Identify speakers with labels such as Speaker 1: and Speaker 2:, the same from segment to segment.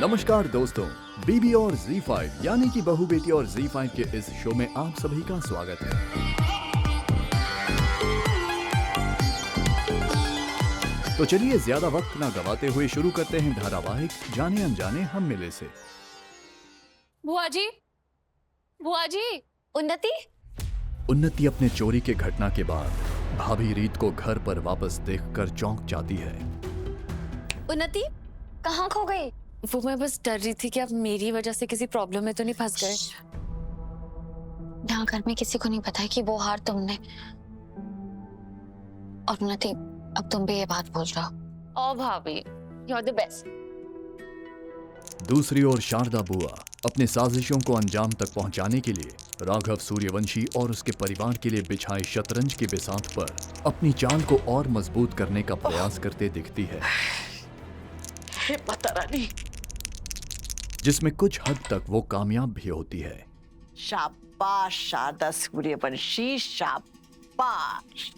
Speaker 1: नमस्कार दोस्तों, बीबी और Z5 यानी कि बहू बेटी और Z5 के इस शो में आप सभी का स्वागत है। तो चलिए ज्यादा वक्त ना गवाते हुए शुरू करते हैं धारावाहिक जाने अनजाने हम मिले से।
Speaker 2: बुआ जी,
Speaker 1: उन्नति अपने चोरी के घटना के बाद भाभी रीत को घर पर वापस देखकर चौंक जाती है।
Speaker 2: उन्नति कहाँ खो गई?
Speaker 3: वो मैं बस डर रही थी कि आप मेरी वजह से किसी प्रॉब्लम में तो नहीं फंस गए।
Speaker 2: यहाँ घर में किसी को नहीं पता है कि वो हार तुमने। और उन्नति, अब तुम भी ये बात बोल रहे हो।
Speaker 3: ओ भाभी, यू आर द बेस्ट।
Speaker 1: दूसरी ओर शारदा बुआ अपने साजिशों को अंजाम तक पहुंचाने के लिए राघव सूर्यवंशी और उसके परिवार के लिए बिछाए शतरंज की बिसात पर अपनी चाल को और मजबूत करने का प्रयास करते दिखती है,
Speaker 4: पता नहीं,
Speaker 1: जिसमें कुछ हद तक वो कामयाब भी होती है।
Speaker 4: शाबाश शारदा सूर्यवंशी, शाबाश।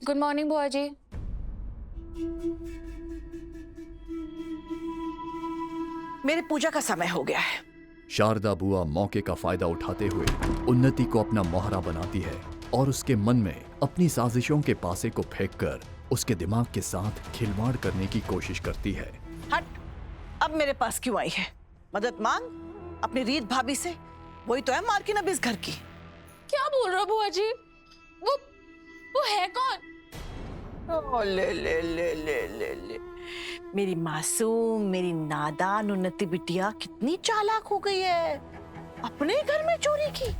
Speaker 3: गुड मॉर्निंग बुआ जी।
Speaker 4: मेरे पूजा का समय हो गया है।
Speaker 1: शारदा बुआ मौके का फायदा उठाते हुए उन्नति को अपना मोहरा बनाती है और उसके मन में अपनी साजिशों के पासे को फेंककर उसके दिमाग के साथ खिलवाड़ करने की कोशिश करती है।
Speaker 4: हट, अब मेरे पास क्यों आई है? मदद मांग अपनी रीत भाभी से, वही तो है मालकिन अब इस घर की।
Speaker 3: क्या बोल रहे हो बुआ जी? वो है कौन?
Speaker 4: ओ, ले ले ले ले ले ले, मेरी मासूम, मेरी नादान उन्नति बिटिया कितनी चालाक हो गई है, अपने घर में चोरी की।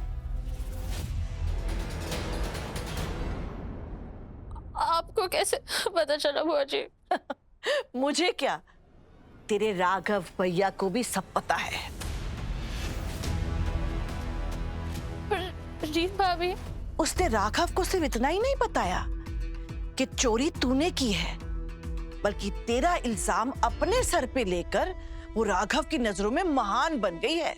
Speaker 3: आपको कैसे पता चला बुआ जी?
Speaker 4: मुझे क्या, तेरे राघव भैया को भी सब पता है।
Speaker 3: रीत भाभी,
Speaker 4: उसने राघव को सिर्फ इतना ही नहीं बताया कि चोरी तूने की है, बल्कि तेरा इल्जाम अपने सर पे लेकर वो राघव की नजरों में महान बन गई है।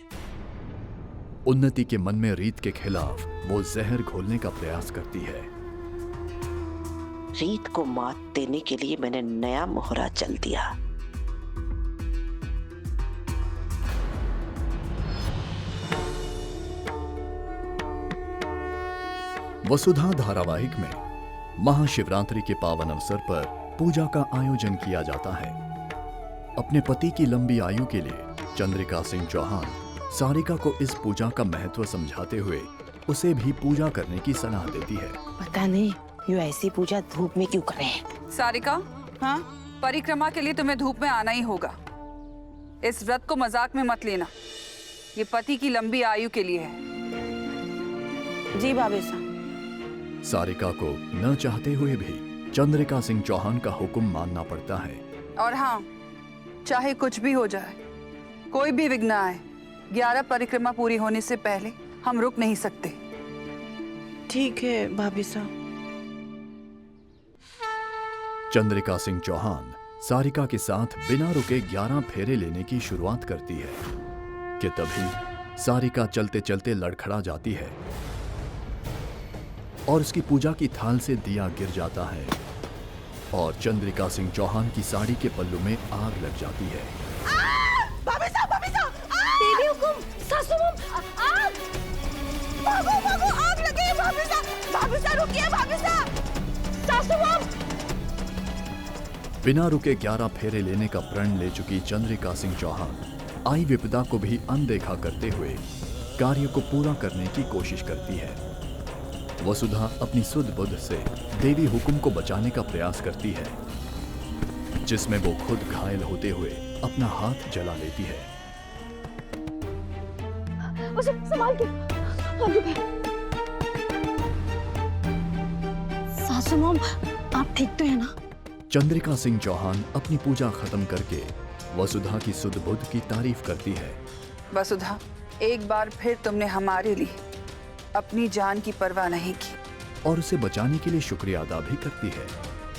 Speaker 1: उन्नति के मन में रीत के खिलाफ वो जहर घोलने का प्रयास करती है।
Speaker 4: रीत को मात देने के लिए मैंने नया मोहरा चल दिया।
Speaker 1: वसुधा धारावाहिक में महाशिवरात्रि के पावन अवसर पर पूजा का आयोजन किया जाता है। अपने पति की लंबी आयु के लिए चंद्रिका सिंह चौहान सारिका को इस पूजा का महत्व समझाते हुए उसे भी पूजा करने की सलाह देती है।
Speaker 5: पता नहीं ये ऐसी पूजा धूप में क्यों करे?
Speaker 6: सारिका,
Speaker 5: हाँ?
Speaker 6: परिक्रमा के लिए तुम्हें धूप में आना ही होगा। इस व्रत को मजाक में मत लेना, ये पति की लंबी आयु के लिए है।
Speaker 5: जी भाभी साहब।
Speaker 1: सारिका को न चाहते हुए भी चंद्रिका सिंह चौहान का हुक्म मानना पड़ता है।
Speaker 6: और हाँ, चाहे कुछ भी हो जाए, कोई भी विघ्न आए, 11 परिक्रमा पूरी होने से पहले हम रुक नहीं सकते।
Speaker 5: ठीक है भाभी साहब।
Speaker 1: चंद्रिका सिंह चौहान सारिका के साथ बिना रुके 11 फेरे लेने की शुरुआत करती है कि तभी सारिका चलते चलते लड़खड़ा जाती है और उसकी पूजा की थाल से दिया गिर जाता है और चंद्रिका सिंह चौहान की साड़ी के पल्लू में आग लग जाती है।
Speaker 4: भाभी साहब, भाभी साहब,
Speaker 2: देवी हुकुम, सासू माँ, आग!
Speaker 4: भागो भागो, आग लगी है भाभी साहब, रुकिए भाभी साहब, सासू माँ।
Speaker 1: बिना रुके 11 फेरे लेने का प्रण ले चुकी चंद्रिका सिंह चौहान आई विपदा को भी अनदेखा करते हुए कार्य को पूरा करने की कोशिश करती है। वसुधा अपनी सुध बुध से देवी हुकुम को बचाने का प्रयास करती है, जिसमें वो खुद घायल होते हुए अपना हाथ जला लेती है।
Speaker 2: उसे संभाल के। सासू माँ, आप ठीक तो है ना?
Speaker 1: चंद्रिका सिंह चौहान अपनी पूजा खत्म करके वसुधा की सुध बुध की तारीफ करती है।
Speaker 6: वसुधा, एक बार फिर तुमने हमारे लिए अपनी जान की परवाह नहीं की
Speaker 1: और उसे बचाने के लिए शुक्रिया अदा भी करती है।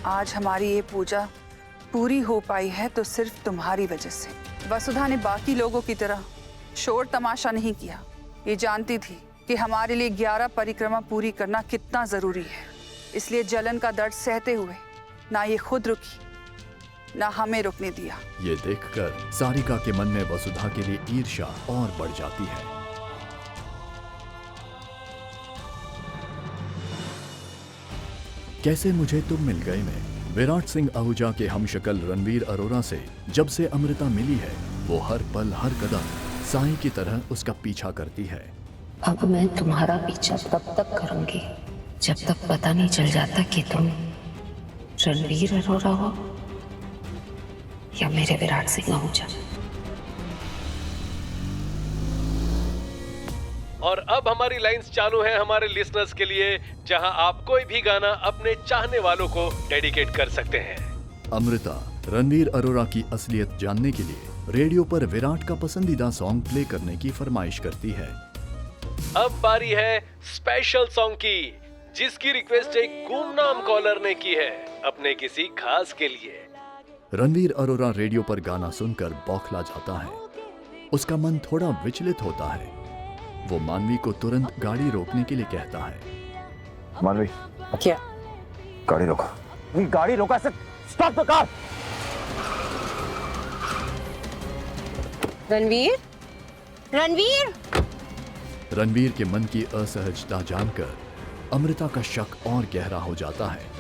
Speaker 6: आज हमारी ये पूजा पूरी हो पाई है तो सिर्फ तुम्हारी वजह से। वसुधा ने बाकी लोगों की तरह शोर तमाशा नहीं किया। ये जानती थी कि हमारे लिए 11 परिक्रमा पूरी करना कितना जरूरी है, इसलिए जलन का दर्द सहते हुए ना ये खुद रुकी ना हमें रुकने दिया।
Speaker 1: ये देखकर सारिका के मन में वसुधा के लिए ईर्ष्या और बढ़ जाती है। कैसे मुझे तुम मिल गए में विराट सिंह आहूजा के हमशक्ल रणवीर अरोरा से जब से अमृता मिली है, वो हर पल हर कदम साई की तरह उसका पीछा करती है।
Speaker 7: अब मैं तुम्हारा पीछा तब तक करूंगी जब तक पता नहीं चल जाता कि तुम रणवीर अरोरा हो या मेरे विराट सिंह आहूजा।
Speaker 8: और अब हमारी लाइंस चालू है हमारे लिसनर्स के लिए, जहां आप कोई भी गाना अपने चाहने वालों को डेडिकेट कर सकते हैं।
Speaker 1: अमृता रणवीर अरोरा की असलियत जानने के लिए रेडियो पर विराट का पसंदीदा सॉन्ग प्ले करने की फरमाइश करती है।
Speaker 8: अब बारी है स्पेशल सॉन्ग की, जिसकी रिक्वेस्ट एक गुमनाम कॉलर ने की है अपने किसी खास के लिए।
Speaker 1: रणवीर अरोरा रेडियो पर गाना सुनकर बौखला जाता है। उसका मन थोड़ा विचलित होता है। वो मानवी को तुरंत गाड़ी रोकने के लिए कहता है।
Speaker 9: मानवी,
Speaker 5: क्या?
Speaker 9: गाड़ी रोका। गाड़ी रोका, stop the car.
Speaker 5: Ranveer, Ranveer.
Speaker 1: Ranveer के मन की असहजता जानकर अमृता का शक और गहरा हो जाता है।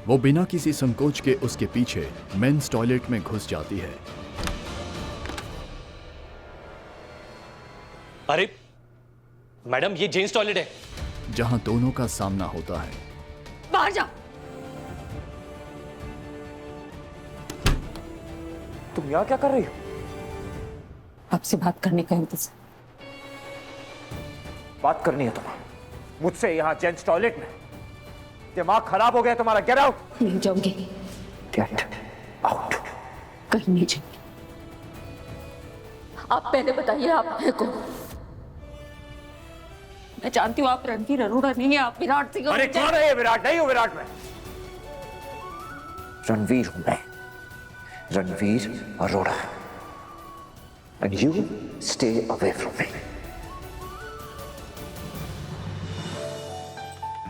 Speaker 1: वो बिना किसी संकोच के उसके पीछे मेंस टॉयलेट में घुस जाती है।
Speaker 10: अरे मैडम, ये जेंट्स टॉयलेट है।
Speaker 1: जहां दोनों का सामना होता है।
Speaker 3: बाहर जाओ।
Speaker 9: तुम यहाँ क्या कर रही हो?
Speaker 7: आपसे बात करने का इंतजार।
Speaker 9: बात करनी है तुम्हें मुझसे यहाँ जेंट्स टॉयलेट में? दिमाग खराब हो गया तुम्हारा। Get out.
Speaker 7: नहीं जाऊंगी।
Speaker 9: Get out.
Speaker 7: कहीं नहीं जाऊंगी। आप पहले बताइए आप है कौन? मैं जानती हूँ आप रणवीर अरोड़ा नहीं है, आप विराट सिंह।
Speaker 9: अरे कौन है ये विराट? नहीं हूँ विराट में। रणवीर हूं मैं, Ranveer Arora. And you stay away from me.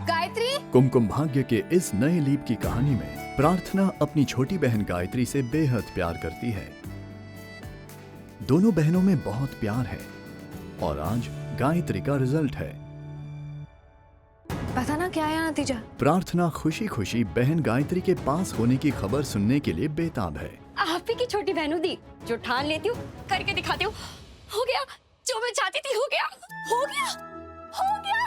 Speaker 3: Gayatri,
Speaker 1: Kumkum Bhagya के इस नए लीप की कहानी में प्रार्थना अपनी छोटी बहन गायत्री से बेहद प्यार करती है। दोनों बहनों में बहुत प्यार है और आज गायत्री का रिजल्ट है।
Speaker 2: पता ना क्या आया नतीजा।
Speaker 1: प्रार्थना खुशी खुशी बहन गायत्री के पास होने की खबर सुनने के लिए बेताब है।
Speaker 3: आप ही की छोटी बहनू दी, जो ठान लेती हूँ करके दिखाती हूँ। हो गया जो मैं चाहती थी, हो गया, हो गया, हो गया।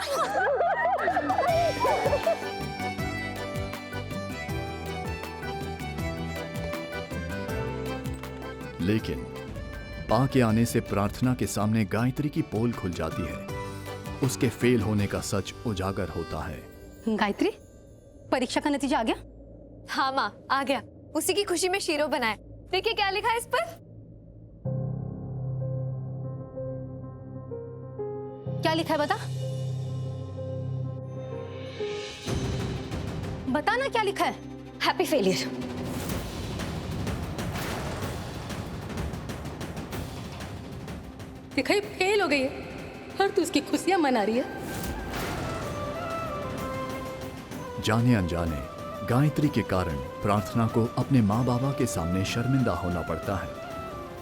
Speaker 1: लेकिन पा के आने से प्रार्थना के सामने गायत्री की पोल खुल जाती है। उसके फेल होने का सच उजागर होता है।
Speaker 3: गायत्री, परीक्षा का नतीजा आ गया?
Speaker 2: हाँ माँ, आ गया। उसी की खुशी में शीरो बनाए। देखिए क्या लिखा है इस पर।
Speaker 3: क्या लिखा है बता? बता ना क्या लिखा है।
Speaker 2: Happy failure.
Speaker 3: देखा, फेल हो गई है और तू उसकी खुशियां मना रही है।
Speaker 1: जाने अनजाने गायत्री के कारण प्रार्थना को अपने माँ बाबा के सामने शर्मिंदा होना पड़ता है।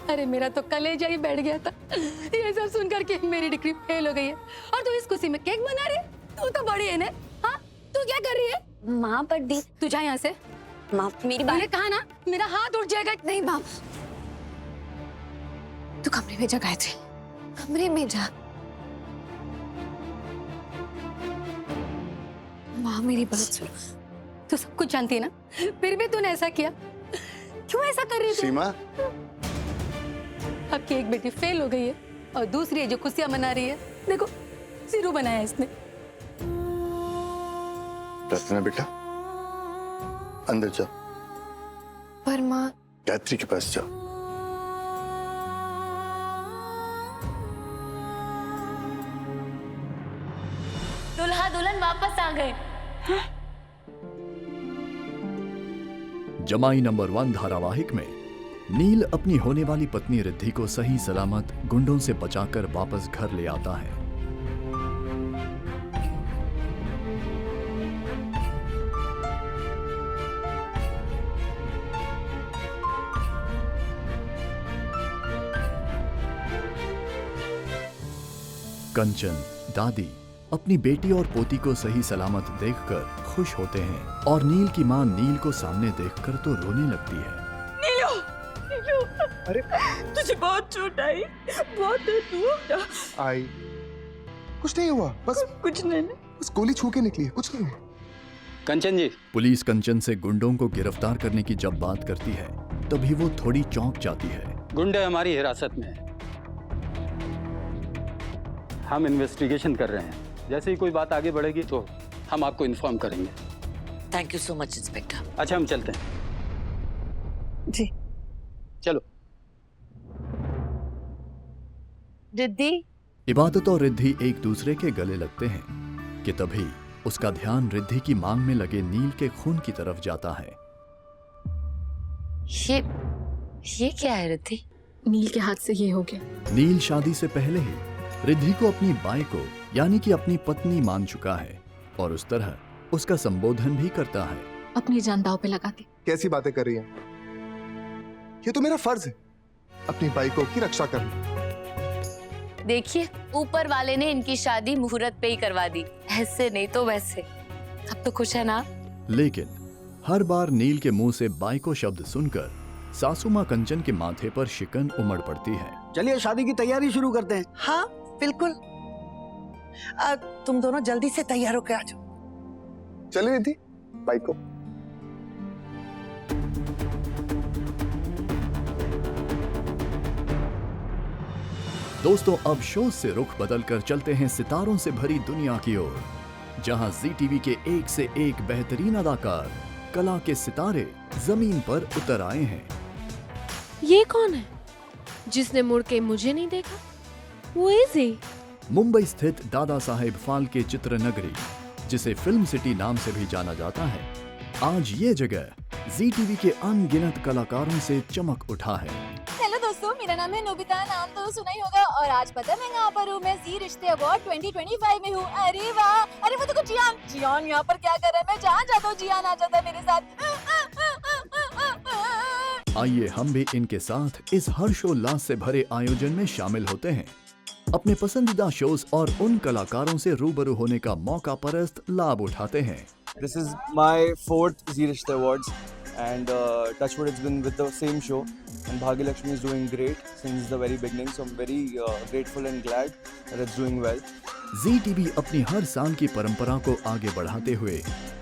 Speaker 3: अरे मेरा तो कलेजा ही बैठ गया था ये सब सुनकर के मेरी डिग्री फेल हो गई है और तू इस खुशी में केक बना रही है। तू तो बड़ी है ना। हाँ, तू क्या कर रही है?
Speaker 2: माँ पर दी।
Speaker 3: तू जा यहाँ से।
Speaker 2: माँ मेरी बात।
Speaker 3: मैंने कहा ना, मेरा हाथ उठ जाएगा।
Speaker 2: नहीं माँ, तू कमरे में जा गायत्री, कमरे में जा। माँ मेरी बात सुन।
Speaker 3: तू सब कुछ जानती है ना, फिर भी तूने ऐसा किया। क्यों ऐसा कर रही है?
Speaker 11: सीमा,
Speaker 3: आपकी एक बेटी फेल हो गई है और दूसरी है जो खुशियां मना रही है। देखो, जीरो बनाया है इसने।
Speaker 11: रत्ना बेटा, अंदर जाओ।
Speaker 2: पर माँ,
Speaker 11: गायत्री के पास जाओ।
Speaker 3: दुल्हा दुल्हन वापस आ गए।
Speaker 1: जमाई नंबर 1 धारावाहिक में नील अपनी होने वाली पत्नी रिद्धि को सही सलामत गुंडों से बचाकर वापस घर ले आता है। कंचन, दादी अपनी बेटी और पोती को सही सलामत देखकर खुश होते हैं और नील की मां नील को सामने देखकर तो रोने लगती है।
Speaker 12: नीलू, नीलू, अरे तुझे बहुत चोट आई, बहुत दर्द हुआ।
Speaker 11: आई कुछ नहीं हुआ, बस
Speaker 12: कुछ नहीं,
Speaker 11: बस गोली छू के निकली है, कुछ नहीं हुआ।
Speaker 10: कंचन जी,
Speaker 1: पुलिस कंचन से गुंडों को गिरफ्तार करने की जब बात करती है तभी वो थोड़ी चौंक जाती है।
Speaker 10: गुंडे हमारी हिरासत में है, हम इन्वेस्टिगेशन कर रहे हैं। जैसे ही कोई बात आगे बढ़ेगी तो हम आपको इन्फॉर्म करेंगे।
Speaker 4: Thank you so much inspector.
Speaker 10: अच्छा, हम चलते हैं।
Speaker 6: जी
Speaker 10: चलो।
Speaker 5: रिद्धि,
Speaker 1: इबादत और रिद्धि एक दूसरे के गले लगते हैं कि तभी उसका ध्यान रिद्धि की मांग में लगे नील के खून की तरफ जाता है।
Speaker 2: ये क्या है रिद्धि?
Speaker 3: नील के हाथ से ये हो गया।
Speaker 1: नील शादी से पहले ही रिद्धि को अपनी बाई को यानी कि अपनी पत्नी मान चुका है और उस तरह उसका संबोधन भी करता है।
Speaker 3: अपनी जान दांव पे लगा दी।
Speaker 11: कैसी बातें कर रही हैं? ये तो मेरा फर्ज है अपनी बाइकों की रक्षा करना।
Speaker 2: देखिए, ऊपर वाले ने इनकी शादी मुहूर्त पे ही करवा दी, ऐसे नहीं तो वैसे। अब तो खुश है ना?
Speaker 1: लेकिन हर बार नील के मुंह से बाई को शब्द सुनकर सासू माँ कंचन के माथे पर शिकन उमड़ पड़ती है।
Speaker 13: चलिए शादी की तैयारी शुरू करते हैं।
Speaker 4: हाँ बिल्कुल, तुम दोनों जल्दी से तैयार होकर आ जाओ।
Speaker 11: चलिए रिद्धि, बाइक को।
Speaker 1: दोस्तों, अब शो से रुख बदलकर चलते हैं सितारों से भरी दुनिया की ओर, जहां जी टीवी के एक से एक बेहतरीन अदाकार, कला के सितारे जमीन पर उतर आए हैं।
Speaker 14: ये कौन है जिसने मुड़ के मुझे नहीं देखा? वो इजी।
Speaker 1: मुंबई स्थित दादा साहेब फाल्के चित्र नगरी, जिसे फिल्म सिटी नाम से भी जाना जाता है, आज ये जगह जी टीवी के अनगिनत कलाकारों से चमक उठा है।
Speaker 15: हेलो दोस्तों, मेरा नाम है नोबिता, नाम तो सुना ही होगा। और आज पता है मैं यहाँ पर हूँ, मैं जी रिश्ते अवार्ड 2025 में हूँ। अरे वाह, अरे वो देखो जियान यहाँ पर क्या कर रहा है? मैं जहाँ जाता हूँ जियान आ जाता है मेरे साथ।
Speaker 1: आइए हम भी इनके साथ इस हर्षोल्लास से भरे आयोजन में शामिल होते हैं। अपने पसंदीदा शोज और उन कलाकारों से रूबरू होने का मौका परस्त लाभ उठाते हैं।
Speaker 16: This is my 4th Zee Rishte Awards, and touchwood it's been with the same show, and Bhagyalakshmi is doing great since the very beginning, so I'm very grateful and glad that it's doing well.
Speaker 1: Zee TV अपनी हर साल की परंपरा को आगे बढ़ाते हुए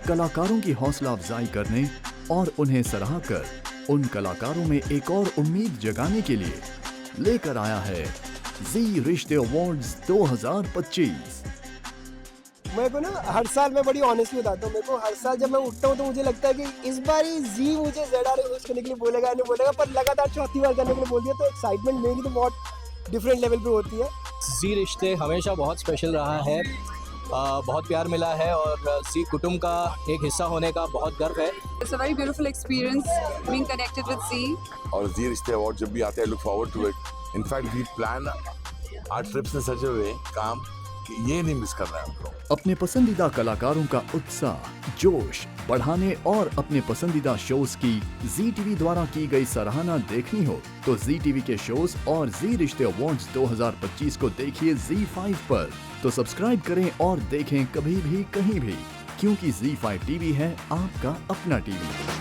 Speaker 1: कलाकारों की हौसला अफजाई करने और उन्हें सराहकर उन कलाकारों में एक और उम्मीद जगाने के लिए लेकर आया है जी रिश्ते अवार्ड्स 2025।
Speaker 17: मेरे को ना हर साल, मैं बड़ी ऑनेस्टली बताता हूँ, मेरे को हर साल जब मैं उठता हूँ तो मुझे लगता है कि इस बार ही जी मुझे ZR होस्ट करने के लिए बोलेगा, नहीं बोलेगा, पर लगातार चौथी बार करने के लिए बोल दिया, तो एक्साइटमेंट मेरी तो बहुत डिफरेंट लेवल पे होती है।
Speaker 18: जी रिश्ते हमेशा बहुत स्पेशल रहा है, बहुत प्यार मिला है और जी कुटुंब का एक हिस्सा होने का बहुत गर्व है।
Speaker 6: It's a very beautiful experience being connected with Zee.
Speaker 19: और जी रिश्ते अवार्ड जब भी आते हैं, look forward to it. In fact, we plan our trips in such a way, काम कि ये नहीं मिस करना है हमको।
Speaker 1: अपने पसंदीदा कलाकारों का उत्साह, जोश बढ़ाने और अपने पसंदीदा शोज की जी टीवी द्वारा की गई सराहना देखनी हो तो जी टीवी के शोज और जी रिश्ते अवार्ड्स 2025 को देखिए ZEE5 पर। तो सब्सक्राइब करें और देखें कभी भी कहीं भी, क्योंकि ZEE5 टीवी है आपका अपना टीवी।